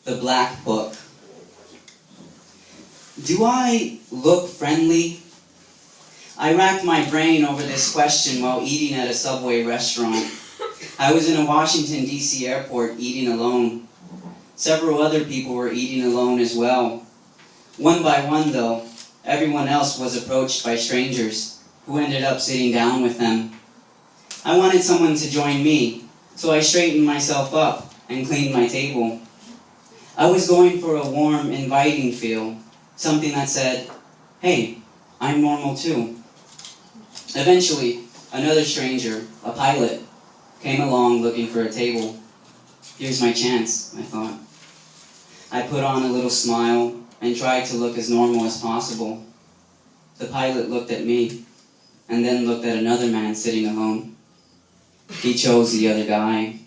The Black Book. Do I look friendly? I racked my brain over this question while eating at a Subway restaurant. I was in a Washington, D.C. airport eating alone. Several other people were eating alone as well. One by one, though, everyone else was approached by strangers who ended up sitting down with them. I wanted someone to join me, so I straightened myself up and cleaned my table. I was going for a warm, inviting feel, something that said, "Hey, I'm normal too." Eventually, another stranger, a pilot, came along looking for a table. Here's my chance, I thought. I put on a little smile and tried to look as normal as possible. The pilot looked at me, and then looked at another man sitting alone. He chose the other guy.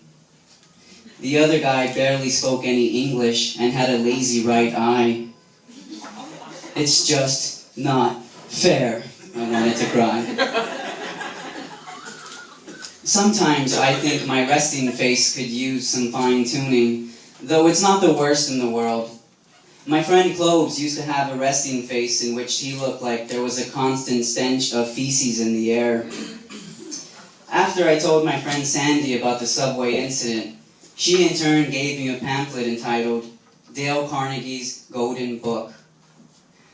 The other guy barely spoke any English and had a lazy right eye. It's just not fair, I wanted to cry. Sometimes I think my resting face could use some fine-tuning, though it's not the worst in the world. My friend Cloves used to have a resting face in which he looked like there was a constant stench of feces in the air. After I told my friend Sandy about the Subway incident, she in turn gave me a pamphlet entitled Dale Carnegie's Golden Book.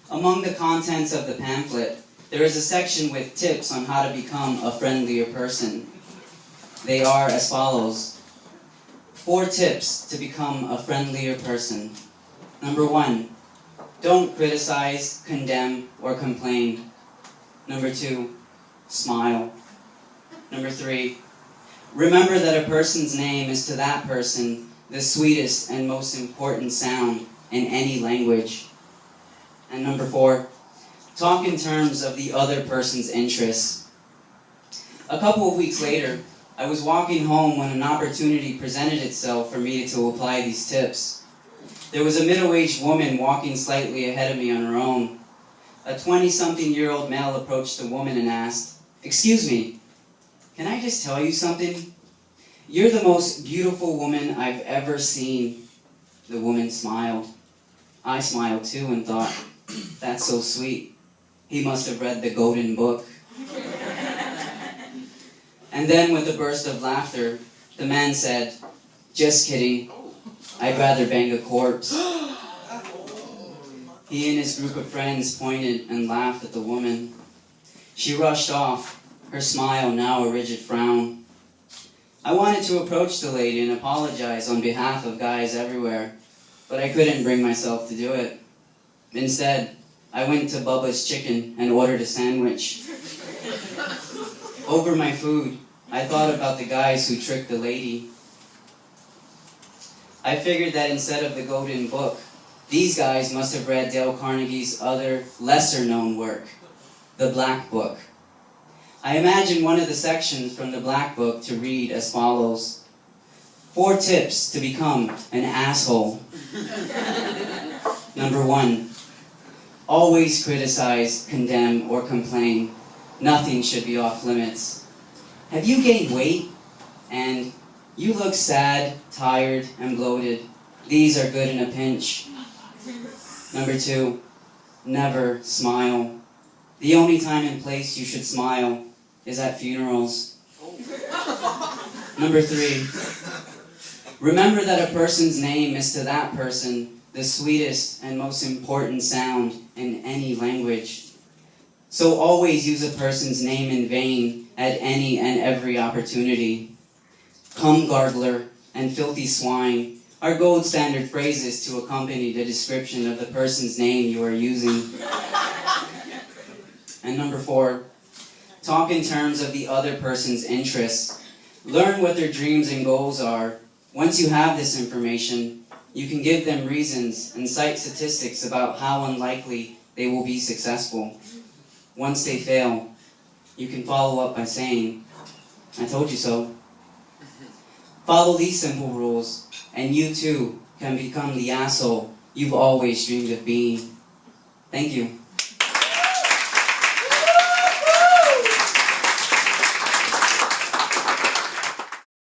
Among the contents of the pamphlet, there is a section with tips on how to become a friendlier person. They are as follows. 4 tips to become a friendlier person. Number 1, don't criticize, condemn, or complain. Number 2, smile. Number 3, remember that a person's name is to that person the sweetest and most important sound in any language. And number 4, talk in terms of the other person's interests. A couple of weeks later, I was walking home when an opportunity presented itself for me to apply these tips. There was a middle-aged woman walking slightly ahead of me on her own. A 20-something-year-old male approached the woman and asked, "Excuse me, can I just tell you something? You're the most beautiful woman I've ever seen." The woman smiled. I smiled too and thought, that's so sweet. He must have read the Golden Book. And then with a burst of laughter, the man said, "Just kidding. I'd rather bang a corpse." He and his group of friends pointed and laughed at the woman. She rushed off, her smile now a rigid frown. I wanted to approach the lady and apologize on behalf of guys everywhere, but I couldn't bring myself to do it. Instead, I went to Bubba's Chicken and ordered a sandwich. Over my food, I thought about the guys who tricked the lady. I figured that instead of the Golden Book, these guys must have read Dale Carnegie's other, lesser-known work, The Black Book. I imagined one of the sections from The Black Book to read as follows. 4 tips to become an asshole. Number 1, always criticize, condemn, or complain. Nothing should be off limits. Have you gained weight? And you look sad, tired, and bloated. These are good in a pinch. Number 2, never smile. The only time and place you should smile is at funerals. Number 3, remember that a person's name is to that person the sweetest and most important sound in any language. So always use a person's name in vain at any and every opportunity. Cum gargler and filthy swine are gold standard phrases to accompany the description of the person's name you are using. And number 4, talk in terms of the other person's interests. Learn what their dreams and goals are. Once you have this information, you can give them reasons and cite statistics about how unlikely they will be successful. Once they fail, you can follow up by saying, "I told you so." Follow these simple rules, and you too can become the asshole you've always dreamed of being. Thank you.